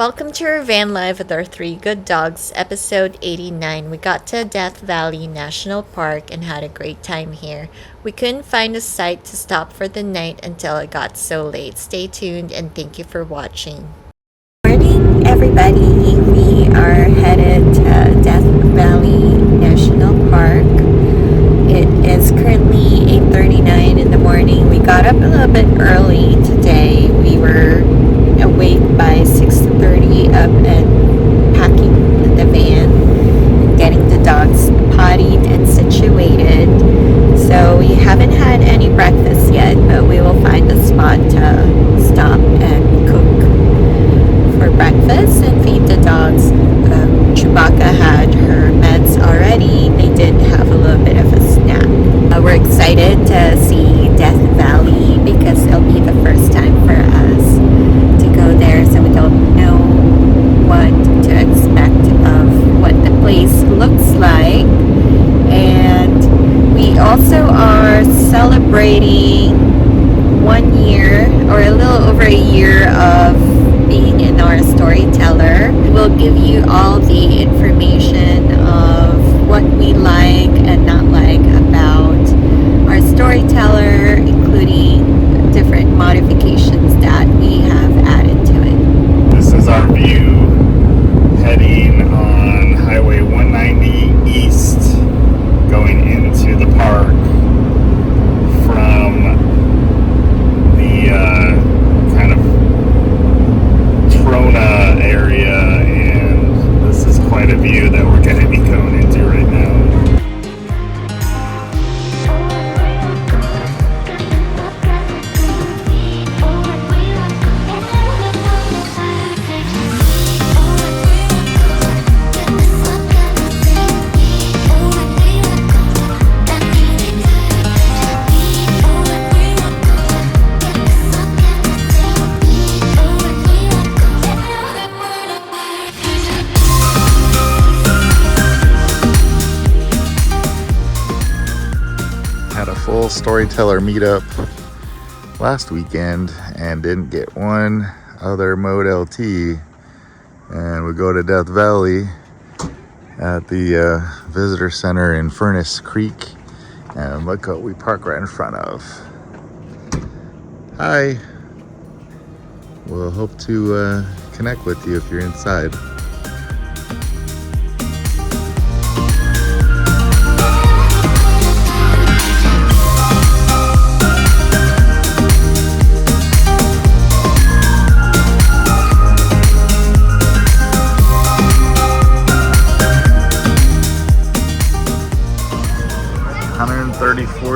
Welcome to our van life with our three good dogs, episode 89. We got to Death Valley National Park and had a great time here. We couldn't find a site to stop for the night until it got so late. Stay tuned and thank you for watching. Morning, everybody. We are headed to Death Valley National Park. It is currently 8:39 in the morning. We got up a little bit early today. We were awake by 6:30 up and packing the van and getting the dogs pottied and situated. So we haven't had any breakfast yet, but we will find a spot to stop and cook for breakfast and feed the dogs. Chewbacca had her meds already. They did have a little bit of a snack. We're excited to see Death Valley because it'll be the first time for us to go there, so we don't know what to expect of what the place looks like. And we also are celebrating 1 year or a little over a year of being in our storyteller. We'll give you all the information of what we like and not like about our storyteller, including different modifications that we have added to it. This is our view heading on Highway 190 East, going into the park from the kind of Trona area, and this is quite a view that we're going to be going into right now. Had a full storyteller meetup last weekend and didn't get one other mode LT, and we go to Death Valley at the visitor center in Furnace Creek, and look what we park right in front of. Hi, we'll hope to connect with you if you're inside.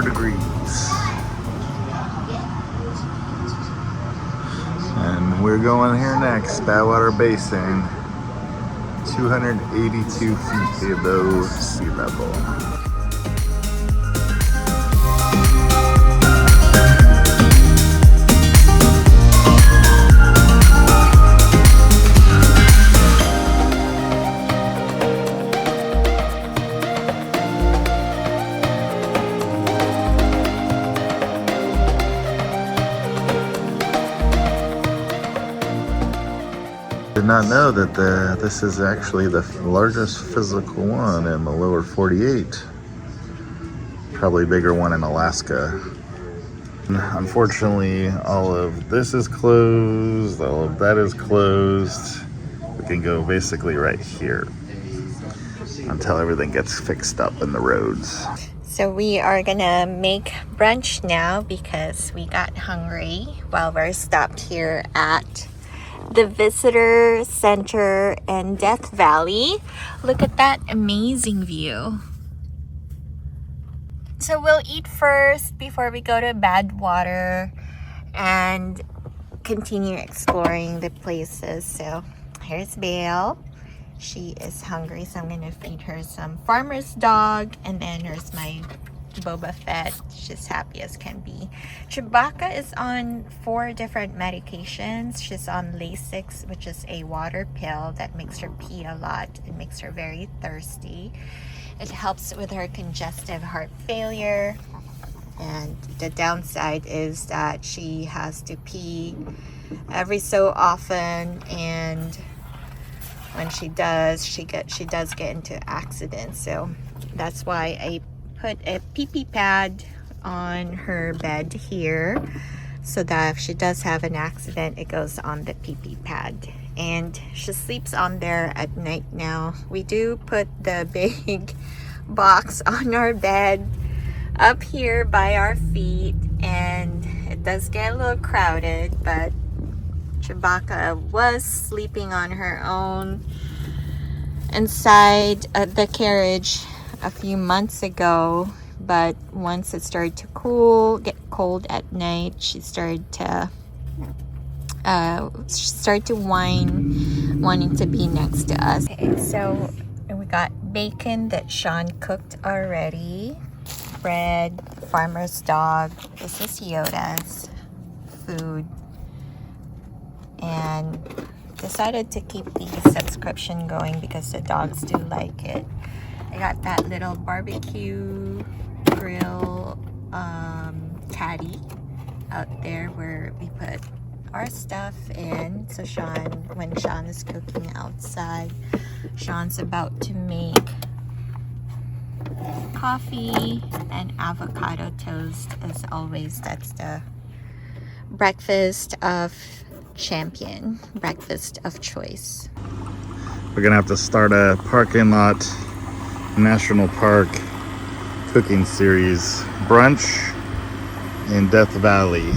Degrees, and we're going here next. Badwater Basin, 282 feet below sea level. Did not know that this is actually the largest physical one in the lower 48. Probably bigger one in Alaska. Unfortunately, all of this is closed, all of that is closed. We can go basically right here until everything gets fixed up in the roads. So we are gonna make brunch now because we got hungry while we're stopped here at the visitor center in Death Valley. Look at that amazing view. So we'll eat first before we go to Badwater and continue exploring the places. So here's Bail. She is hungry, so I'm gonna feed her some farmer's dog, and then there's my BobaFett. She's happy as can be. Chewbacca is on 4 different medications. She's on Lasix, which is a water pill that makes her pee a lot. It makes her very thirsty. It helps with her congestive heart failure. And the downside is that she has to pee every so often, and when she does get into accidents. So that's why I put a pee pad on her bed here, so that if she does have an accident, it goes on the pee pad, and she sleeps on there at night now. We do put the big box on our bed up here by our feet, and it does get a little crowded, but Chewbacca was sleeping on her own inside the carriage a few months ago, but once it started to get cold at night, she started to whine, wanting to be next to us. Okay, so we got bacon that Sean cooked already, bread, farmer's dog. This is Yoda's food, and decided to keep the subscription going because the dogs do like it. I got that little barbecue grill caddy out there where we put our stuff in. So when Sean is cooking outside, Sean's about to make coffee and avocado toast. As always, that's the breakfast of champion, breakfast of choice. We're gonna have to start a parking lot national park cooking series, brunch in Death Valley,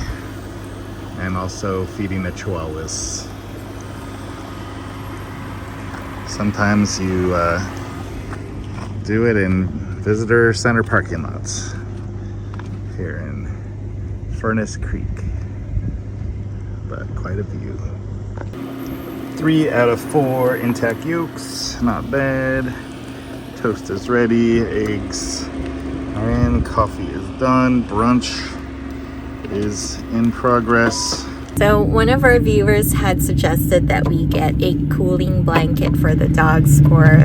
and also feeding the chihuahuas. Sometimes you do it in visitor center parking lots here in Furnace Creek, but quite a view. 3 out of 4 intact yolks, not bad. Toast is ready, eggs are in, coffee is done, brunch is in progress. So one of our viewers had suggested that we get a cooling blanket for the dogs for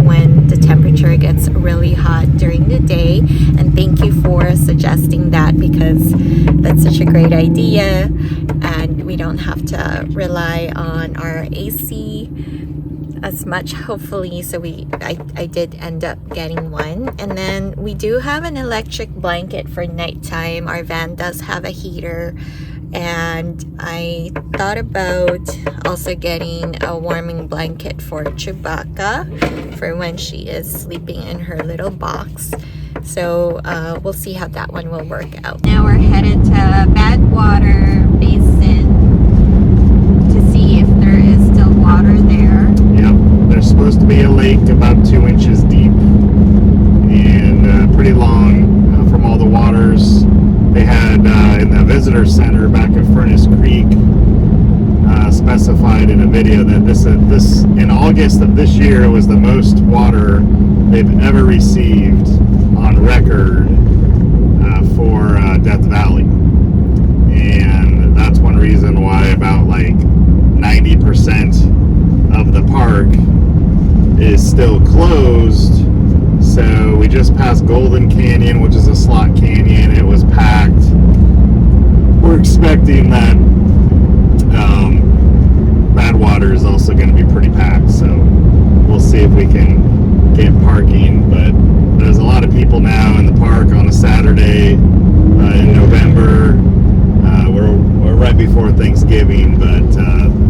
when the temperature gets really hot during the day, and thank you for suggesting that, because that's such a great idea and we don't have to rely on our AC as much, hopefully. So I did end up getting one. And then we do have an electric blanket for nighttime. Our van does have a heater, and I thought about also getting a warming blanket for Chewbacca for when she is sleeping in her little box. So we'll see how that one will work out. Now we're headed to Badwater Basin to see if there is still water there. Yep, there's supposed to be a lake about 2 inches deep and pretty long from all the waters. They had in the visitor center back at Furnace Creek specified in a video that this in August of this year was the most water they've ever received on record for Death Valley, and that's one reason why about like 90% of the park is still closed. So we just passed Golden Canyon, which is a slot canyon. It was packed. We're expecting that Badwater is also going to be pretty packed, so we'll see if we can get parking. But there's a lot of people now in the park on a Saturday in November. We're right before Thanksgiving, but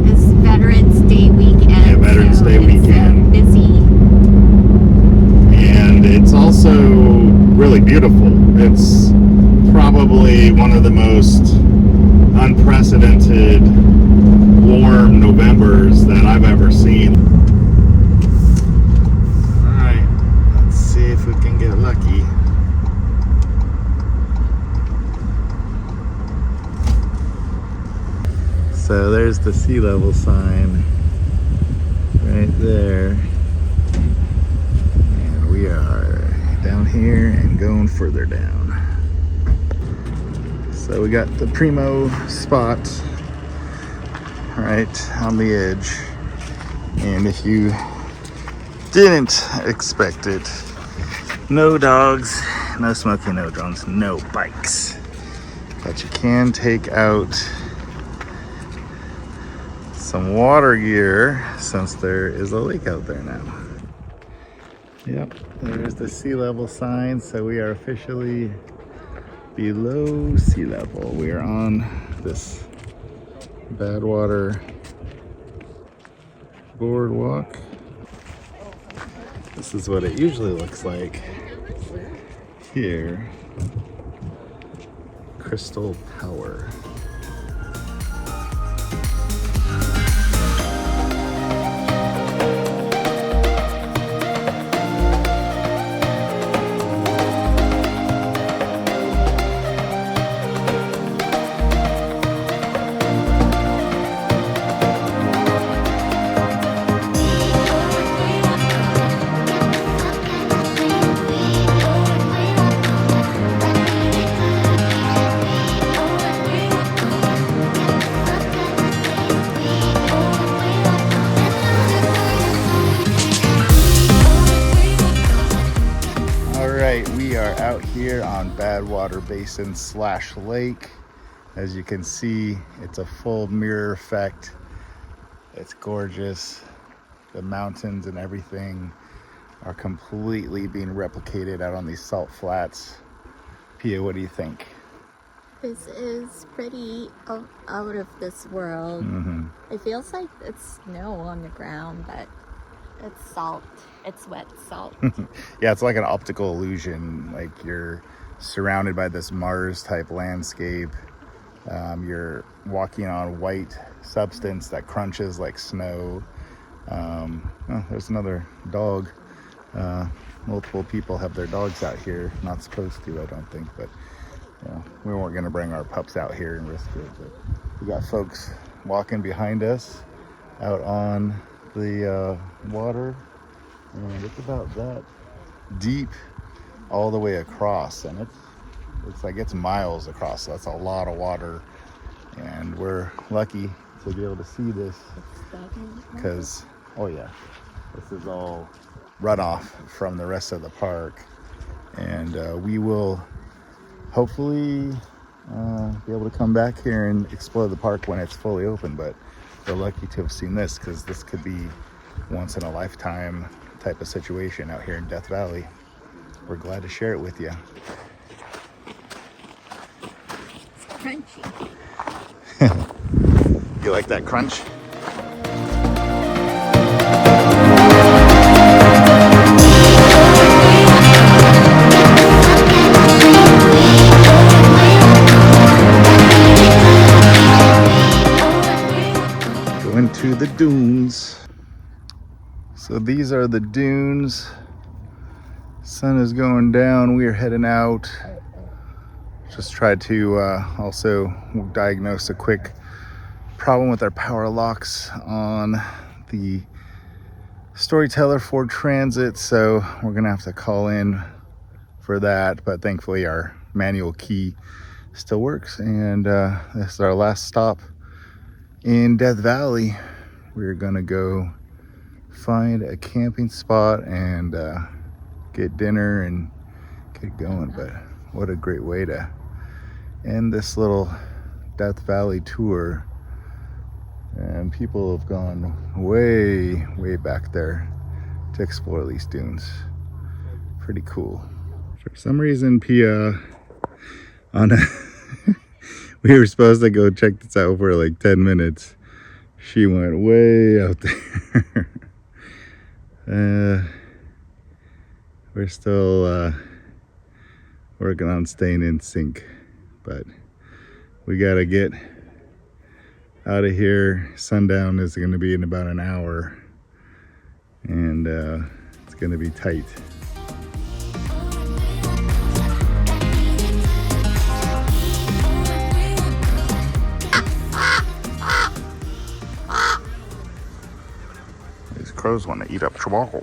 It's Veterans Day weekend. Yeah, Veterans Day weekend. Busy. And it's also really beautiful. It's probably one of the most unprecedented warm Novembers that I've ever seen. Alright, let's see if we can get lucky. So there's the sea level sign right there. And we are down here and going further down. So we got the primo spot right on the edge. And if you didn't expect it, no dogs, no smoking, no drones, no bikes. But you can take out some water gear since there is a lake out there now. Yep, there's the sea level sign, so we are officially below sea level. We are on this Badwater boardwalk. This is what it usually looks like here. Crystal Tower. We are out here on Badwater Basin / lake. As you can see, it's a full mirror effect. It's gorgeous. The mountains and everything are completely being replicated out on these salt flats. Pia, what do you think? This is pretty out of this world. It feels like it's snow on the ground, but it's salt. It's wet salt. Yeah, it's like an optical illusion. Like you're surrounded by this Mars type landscape. You're walking on white substance that crunches like snow. Oh, there's another dog. Multiple people have their dogs out here. Not supposed to, I don't think, but we weren't going to bring our pups out here and risk it. But we got folks walking behind us out on the water, and it's about that deep all the way across, and it's like it's miles across, so that's a lot of water, and we're lucky to be able to see this because oh yeah, this is all runoff from the rest of the park, and we will hopefully be able to come back here and explore the park when it's fully open. But we're lucky to have seen this because this could be once in a lifetime type of situation out here in Death Valley. We're glad to share it with you. It's crunchy. You like that crunch? Going to the dunes. So these are the dunes. Sun is going down. We are heading out. Just tried to also diagnose a quick problem with our power locks on the Storyteller Ford Transit, so we're gonna have to call in for that, but thankfully our manual key still works, and this is our last stop in Death Valley. We're gonna go find a camping spot and get dinner and get going. But what a great way to end this little Death Valley tour, and people have gone way back there to explore these dunes. Pretty cool. For some reason, Pia on a we were supposed to go check this out for like 10 minutes. She went way out there. We're still working on staying in sync, but we gotta get out of here. Sundown is gonna be in about an hour, and it's gonna be tight. These crows want to eat up Chihuahua.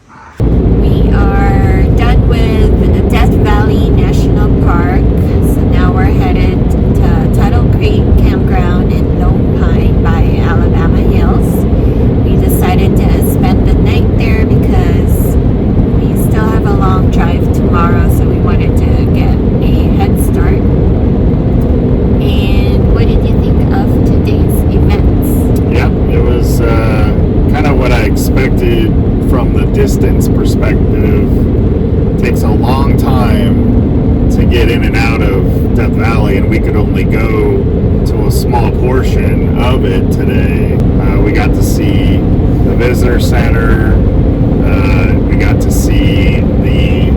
We are done with Death Valley National Park, so now we're headed to Tuttle Creek Campground in Lone Pine by Alabama Hills. We decided to spend the night there because we still have a long drive tomorrow, so we wanted to get a head start. And what did you think of today's events? Yeah, it was expected from the distance perspective. It takes a long time to get in and out of Death Valley, and we could only go to a small portion of it today. We got to see the visitor center. We got to see the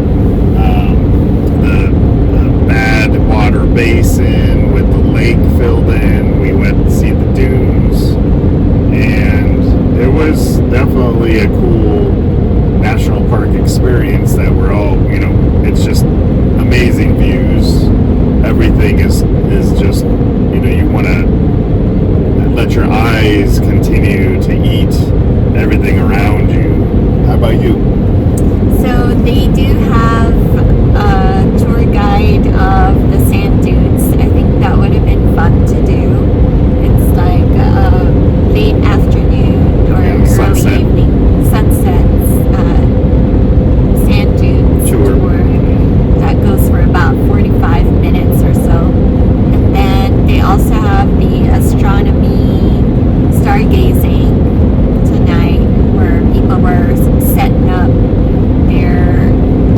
Badwater Basin with the lake filled in. We went to see the dunes, and it was definitely a cool national park experience that we're all, it's just amazing views. Everything is just, you want to let your eyes continue to eat everything around you. How about you? So they do have a tour guide of the sand dunes. I think that would have been fun to do. It's like late afternoon or early evening sunsets sand dunes tour that goes for about 45 minutes or so. And then they also have the astronomy stargazing tonight, where people were setting up their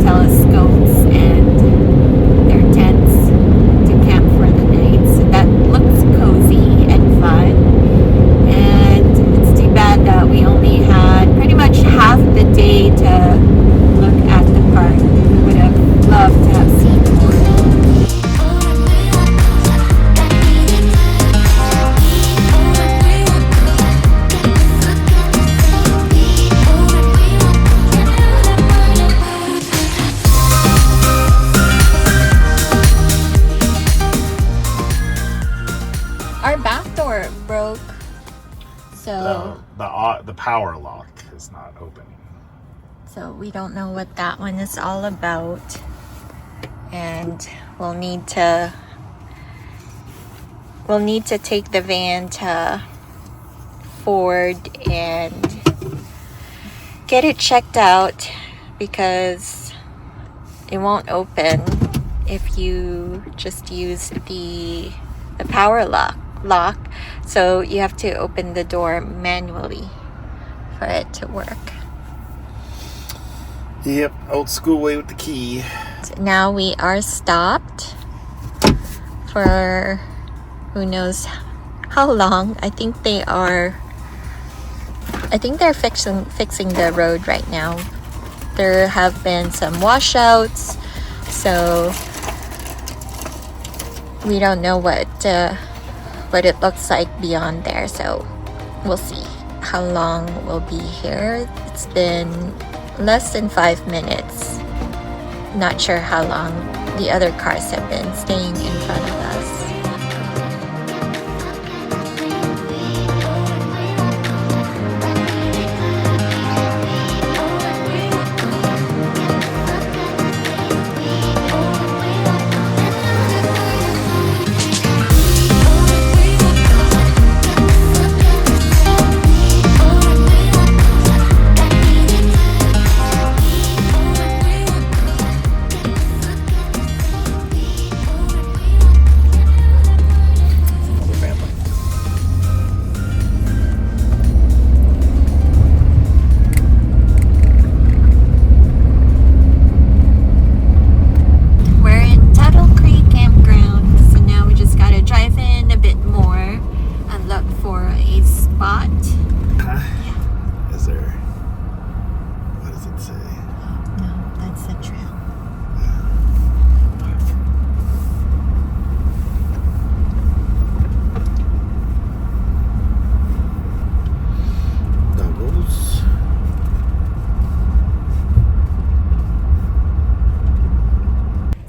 telescopes and their tents to camp for the night. So that looks cozy and fun. And it's too bad that we only had pretty much half the day to look at the park. We would have loved to have seen more. Our back door broke, so The power lock is not opening. So we don't know what that one is all about, and we'll need to take the van to Ford and get it checked out, because it won't open if you just use the power lock. So you have to open the door manually for it to work. Yep, old school way with the key. So now we are stopped for who knows how long. I think they're fixing the road right now. There have been some washouts, so we don't know what it looks like beyond there. So we'll see how long we'll be here. It's been less than 5 minutes. Not sure how long the other cars have been staying in front of us.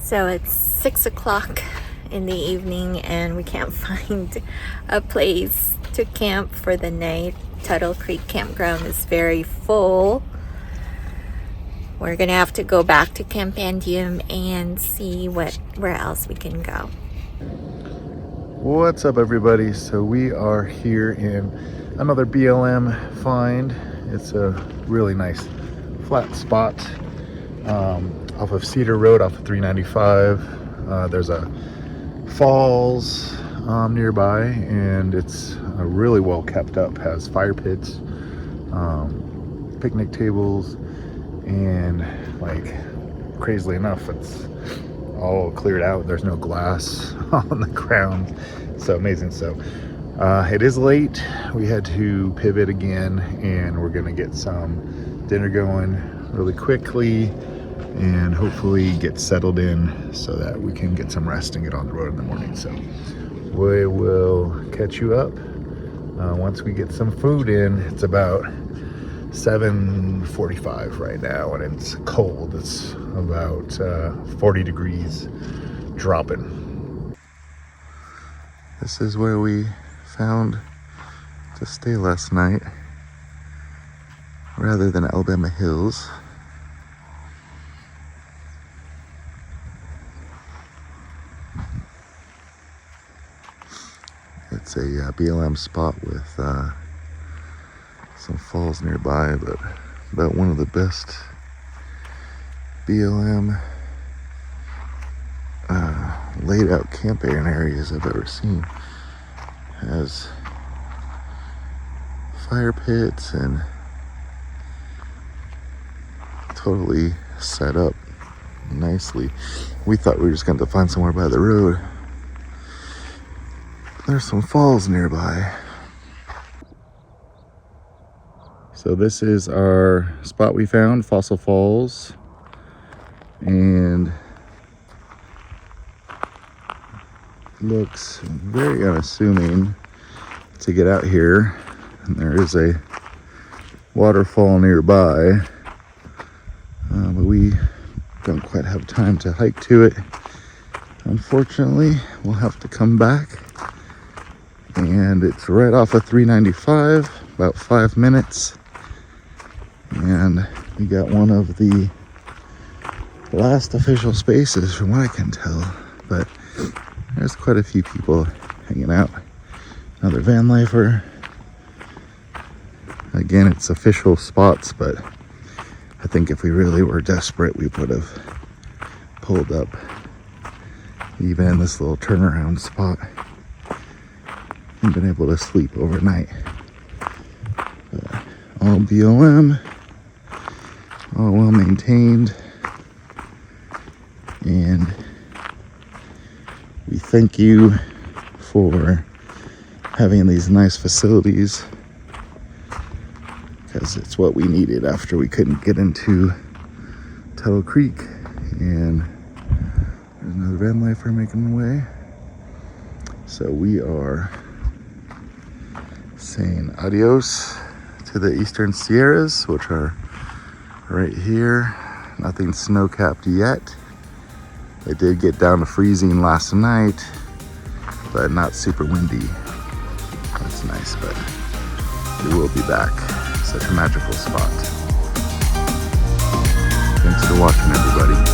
So it's 6 o'clock in the evening and we can't find a place to camp for the night. Tuttle Creek Campground is very full. We're gonna have to go back to Campandium and see where else we can go. What's up, everybody? So we are here in another BLM find. It's a really nice flat spot off of Cedar Road, off of 395. There's a falls nearby, and it's really well kept up. Has fire pits, picnic tables, and like crazily enough, it's all cleared out. There's no glass on the ground. So amazing. So it is late. We had to pivot again, and we're gonna get some dinner going really quickly and hopefully get settled in so that we can get some rest and get on the road in the morning. So we will catch you up once we get some food in. It's about 7:45 right now, and it's cold. It's about 40 degrees dropping. This is where we found to stay last night rather than Alabama Hills. It's a BLM spot with some falls nearby, but about one of the best BLM laid out camping areas I've ever seen. Has fire pits and totally set up nicely. We thought we were just going to find somewhere by the road. There's some falls nearby. So this is our spot we found, Fossil Falls, and looks very unassuming to get out here. And there is a waterfall nearby, but we don't quite have time to hike to it. Unfortunately, we'll have to come back. And it's right off of 395, about 5 minutes. And we got one of the last official spaces from what I can tell. But there's quite a few people hanging out. Another van lifer. Again, it's official spots, but I think if we really were desperate, we would have pulled up even in this little turnaround spot and been able to sleep overnight. All BLM, all well maintained, and we thank you for having these nice facilities, because it's what we needed after we couldn't get into Tuttle Creek. And there's another van lifer making the way. So we are saying adios to the Eastern Sierras, which are right here. Nothing snow-capped yet. It did get down to freezing last night, but not super windy. That's nice, but we will be back. Such a magical spot. Thanks for watching, everybody.